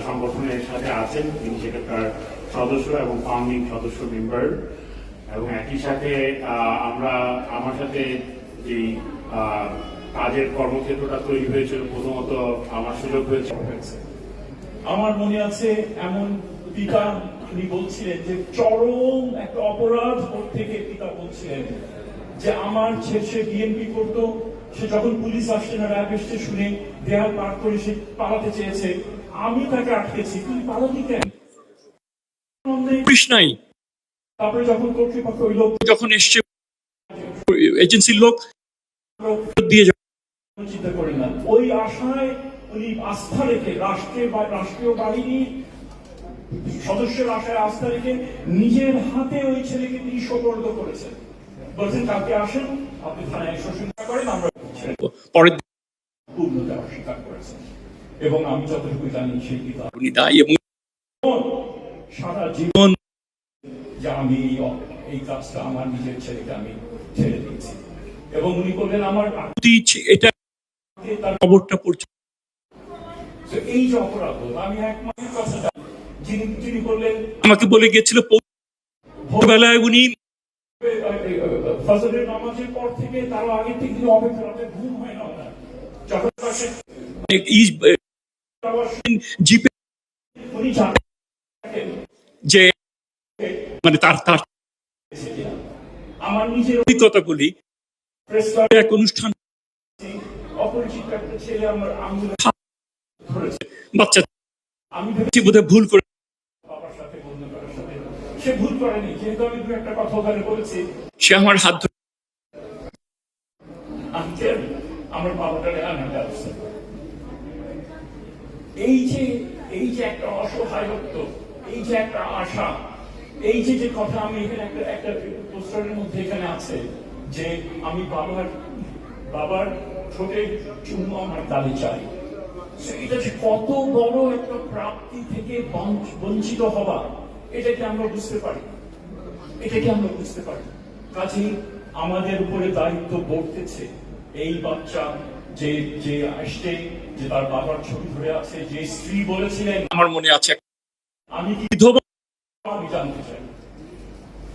সংগঠনের সাথে আছেন, তিনি সেখানকার সদস্য এবং ফাউন্ডিং সদস্য মেম্বার, এবং একই সাথে আমার সাথে যেই কাজের কর্মক্ষেত্রটা তৈরি হয়েছিল, প্রথমত আমার সুযোগ হয়েছে। আমার মনে আছে এমন পিতা তিনি বলছিলেন যে চরম একটা অপরাধ থেকে পিতা বলছিলেন যে আমার ছেলে বিএনপি করতো, সে যখন পুলিশ আসছে না, র্যাব এসছে, শুনে দেয়াল পার করে সে পালাতে চেয়েছে, আমি তাকে আটকেছি, তুই পালালি কেন? নাই। তারপরে যখন কর্তৃপক্ষ ওই লোক যখন এসছে এজেন্সির লোক দিয়ে চিন্তা করেন না, ওই আশায় উনি আস্থা রেখে রাষ্ট্রীয় বাহিনী সদস্যের আশায় আস্থা রেখে নিজের হাতে ওই ছেলেকে তিনি সোপর্দ করেছেন। বলছেন কালকে আসেন, আপনি থানায় স্বীকার করেন, আমরা পরের পূর্ণতা অস্বীকার করেছেন। এবং আমি যতটুকু জানি সেই পিতা উনি দায়ী এবং সারা জীবন যে আমি এই কাজটা আমার নিজের ছেলেকে আমি ছেড়ে দিয়েছি। এবং উনি বললেন আমার এটা তার খবরটা পড়ছে, এই যে অপরাধ, আমি এক মাসের কথা জানি, যিনি বললেন আমাকে বলে গিয়েছিল ভোরবেলায় উনি ফজরের নামাজের পর থেকে তার আগে থেকে তিনি অপেক্ষা রাতে ঘুম হয় না ওনার, যখন জিপে উনি জানেন যে মানে তার আমার নিজের অভিজ্ঞতা বলি, প্রেস ক্লাবে এক অনুষ্ঠান অপরিচিত একটা ছেলে আমার আঙুল ধরেছে, বাচ্চা আমি বোধহয় ভুল করে বাবার সাথে বন্ধু করার সাথে, সে ভুল করেনি, যেহেতু আমি দু একটা কথা ওখানে বলেছি, সে আমার হাত ধরে আমার বাবাটারে আনার ব্যবস্থা। এই যে একটা অসহায়ত্ব, এই যে একটা আশা, এই যে কথা আমি এখানে একটা পোস্টারের মধ্যে এখানে আছে যে আমি বাবার ঠোঁটে চুমু আমার গালে চাই, এটা যে কত বড় একটা প্রাপ্তি থেকে বঞ্চিত হওয়া, এটাকে আমরা বুঝতে পারি, কাজেই আমাদের উপরে দায়িত্ব বর্তেছে। এই বাচ্চা যে আসছে, যে তার বাবার ছবি ধরে আছে, যে স্ত্রী বলেছিলেন আমার মনে আছে আমি বিধবা, আমি জানতে চাই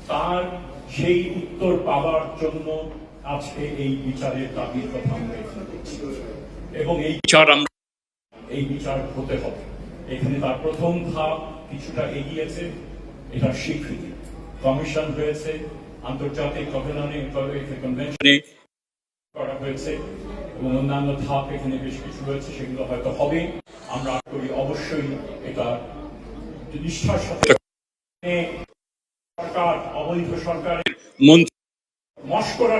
তার সেই উত্তর পাওয়ার জন্য আজকে এই বিচারের দাবির কথা আমরা এখানে করছি। এবং এই বিচার হতে হবে। এখানে তার প্রথম ধাপ কিছুটা এগিয়েছে, এটা স্বীকৃতি, কমিশন হয়েছে, আন্তর্জাতিক কনভেনশনে করা হয়েছে, এবং অন্যান্য ধাপ এখানে বেশ কিছু রয়েছে, সেগুলো হয়তো হবে। আমরা করি অবশ্যই এটা নিষ্ঠার সাথে সরকার, অবৈধ সরকারের মন্ত্রী মস্করা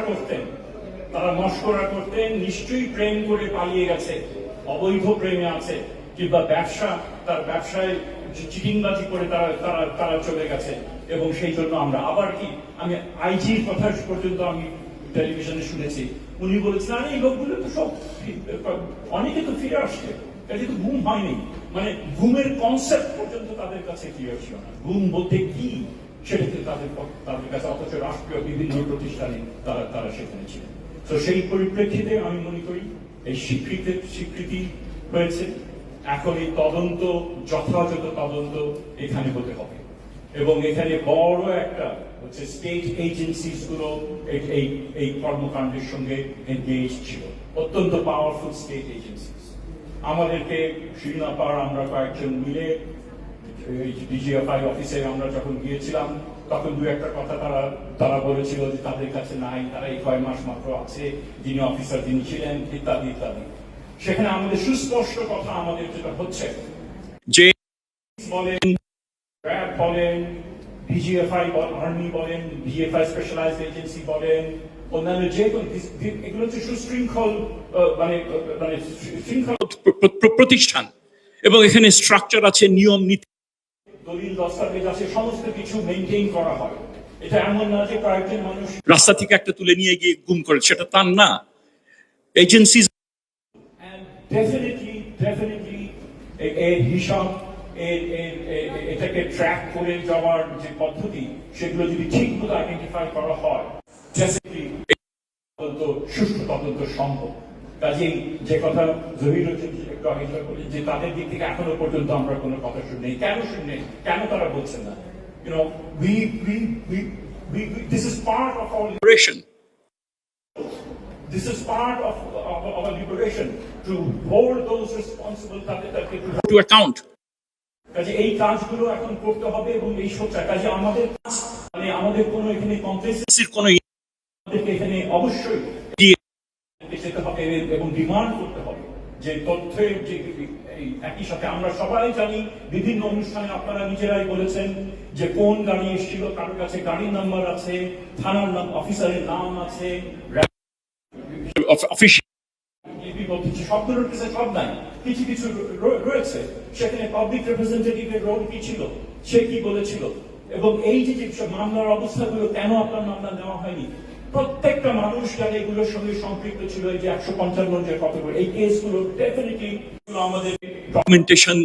করতেন, নিশ্চয়ই প্রেম করে পালিয়ে গেছে, অবৈধ প্রেমে আছে, কিংবা তার ব্যবসায় চিটিংবাজি করে তারা চলে গেছে। এবং সেই জন্য আমরা আবার আমি আইজির কথা পর্যন্ত আমি টেলিভিশনে শুনেছি, উনি বলেছেন আরে এই লোকগুলো তো সব অনেকে তো ফিরে আসছে, কাজে তো ঘুম হয়নি, মানে ঘুমের কনসেপ্ট পর্যন্ত তাদের কাছে ক্লিয়ার ছিল না, ঘুম বলতে কি সেটা কিন্তু তাদের কাছে, অথচ রাষ্ট্রীয় বিভিন্ন প্রতিষ্ঠানে তারা সেখানে ছিলেন। তো সেই পরিপ্রেক্ষিতে আমি মনে করি এই স্বীকৃতি হয়েছে। এখন এই তদন্ত, যথাযথ তদন্ত এখানে হতে হবে, এবং এখানে বড় একটা হচ্ছে স্টেট এজেন্সিস গুলো এই কর্মকাণ্ডের সঙ্গে এনগেজ ছিল, অত্যন্ত পাওয়ারফুল স্টেট এজেন্সিস। আমাদেরকে শ্রীনাপাড় আমরা কয়েকজন মিলে ডিজিএফআই অফিসে আমরা যখন গিয়েছিলাম, তখন দু একটা কথা তারা বলেছিল যে তাদের কাছে নাই, তারা এই কয় মাস মাত্র আছে, যিনি অফিসার যিনি ছিলেন, ইত্যাদি ইত্যাদি। সেখানে আমাদের সুস্পষ্ট কথা আমাদের যেটা হচ্ছে যে বলেন, র্যাব বলেন, ডিজিএফআই আর্মি বলেন, ডিএফআই স্পেশালাইজড এজেন্সি বলেন, অন্যান্য যে এগুলো হচ্ছে সুশৃঙ্খল শৃঙ্খল প্রতিষ্ঠান, এবং এখানে স্ট্রাকচার আছে, নিয়ম নীতি, দলিল দস্তাবেজ আছে, সমস্ত কিছু মেইনটেইন করা হয়। এটা এমন না যে কয়েকজন মানুষ রাস্তা থেকে একটা তুলে নিয়ে গিয়ে গুম করে, সেটা তার না। এজেন্সি ডেফিনেটলি এর হিসাব, এটাকে ট্র্যাক করে যাওয়ার যে পদ্ধতি, সেগুলো যদি ঠিক মতো আইডেন্টিফাই করা হয়, সুষ্ঠু তদন্ত সম্ভব। কাজেই যে কথা জহির হোসেন একটু আগে যেটা বললেন যে তাদের দিক থেকে এখনো পর্যন্ত আমরা কোনো কথা শুনি কেন শুনি কেন তারা বলছেন না this is part of our Liberation. This is part of our liberation to hold those responsible তাদেরকে To account. কাজে এই কাজগুলো এখন করতে হবে এবং এই সোচ্চা কাজে আমাদের মানে আমাদের কোনো এখানে কমপ্লেক্স কোনো আমাদেরকে এখানে অবশ্যই দিয়ে যেতে হবে এবং ডিমান্ড করতে হবে যে তথ্যের যে এই একই সাথে আমরা সবাই জানি বিভিন্ন অনুষ্ঠানে আপনারা নিজেরাই বলেছেন যে কোন গাড়ি এসেছিল কারোর কাছে গাড়ির নাম্বার আছে থানার নাম অফিসারের নাম আছে official. সবগুলোর কাছে সব নাই কিছু কিছু রয়েছে সেখানে পাবলিক রিপ্রেজেন্টেটিভের রোল কি ছিল সে কি বলেছিল এবং এই যে মামলার অবস্থাগুলো কেন আপনার মামলা নেওয়া হয়নি প্রত্যেকটা মানুষ যারা এগুলোর সঙ্গে সম্পৃক্ত ছিল এই যে 155 যে কতগুলো এই কেসগুলো ডেফিনেটলি আমাদের Documentation.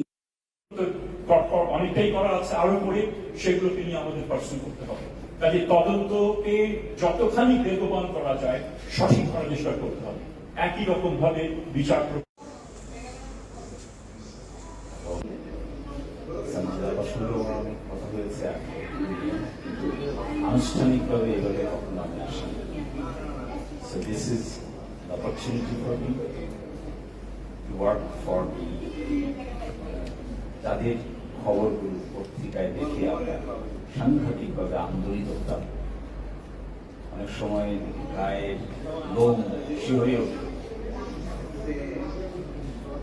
অনেকটাই করা আছে আরো করে সেগুলোকে নিয়ে আমাদের পার্সন করতে হবে কাজে তদন্তকে যতখানি বেগবান করা যায় সঠিক করার চেষ্টা করতে হবে একই রকম ভাবে বিচার অনেক কথা হয়েছে আনুষ্ঠানিকভাবে এভাবে কখনো আমি আসি So this is an opportunity for me to work for the যাদের খবরগুলো পত্রিকায় দেখে আমরা সাংঘাতিকভাবে আন্দোলিত হতাম অনেক সময় গায়ের লোম শিহরে ওঠে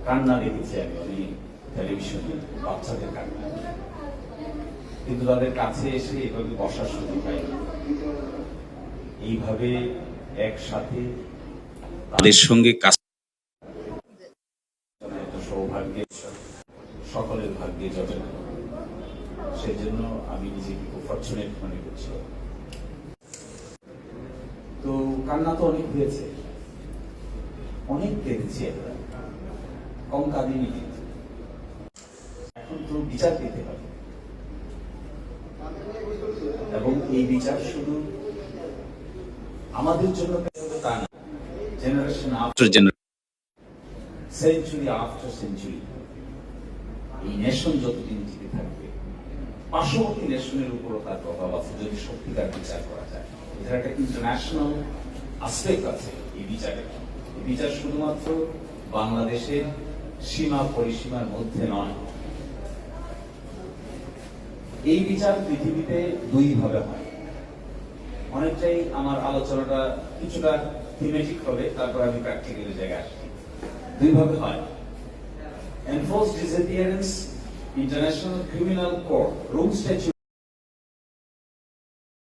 কান্না দেখেছি আমি অনেক টেলিভিশনে বাচ্চাদের কান্না কিন্তু তাদের কাছে এসে এভাবে বসার সুযোগ পাই এইভাবে একসাথে তাদের সঙ্গে কাজ একটা সৌভাগ্যের সকলের ভাগ্যে জটে না সেজন্য আমি নিজেকে খুব ফরচুনেট মনে করছি তো কান্না তো অনেক হয়েছে অনেক কেঁদেছি আমরা কম কাঁদিনি কিন্তু এখন তো বিচার পেতে হবে এবং এই বিচার শুধু আমাদের জন্য পেতে হবে তা না generation after generation. Century after century এই নেশন যতদিন টিকে থাকবে পার্শ্ববর্তী নেশনের উপরও তার প্রভাব আছে যদি সত্যিকার বিচার করা যায় এটার একটা ইন্টারন্যাশনাল আসপেক্ট আছে এই বিচারে এই বিচার শুধুমাত্র বাংলাদেশের সীমা পরিসীমার মধ্যে নয় এই বিচার পৃথিবীতে দুই ভাবে হয় অনেকটাই আমার আলোচনাটা কিছুটা থিমেটিক হবে তারপর আমি প্র্যাকটিক্যাল জায়গায় আসছি দুই ভাবে হয় enforced disappearance international criminal court room statute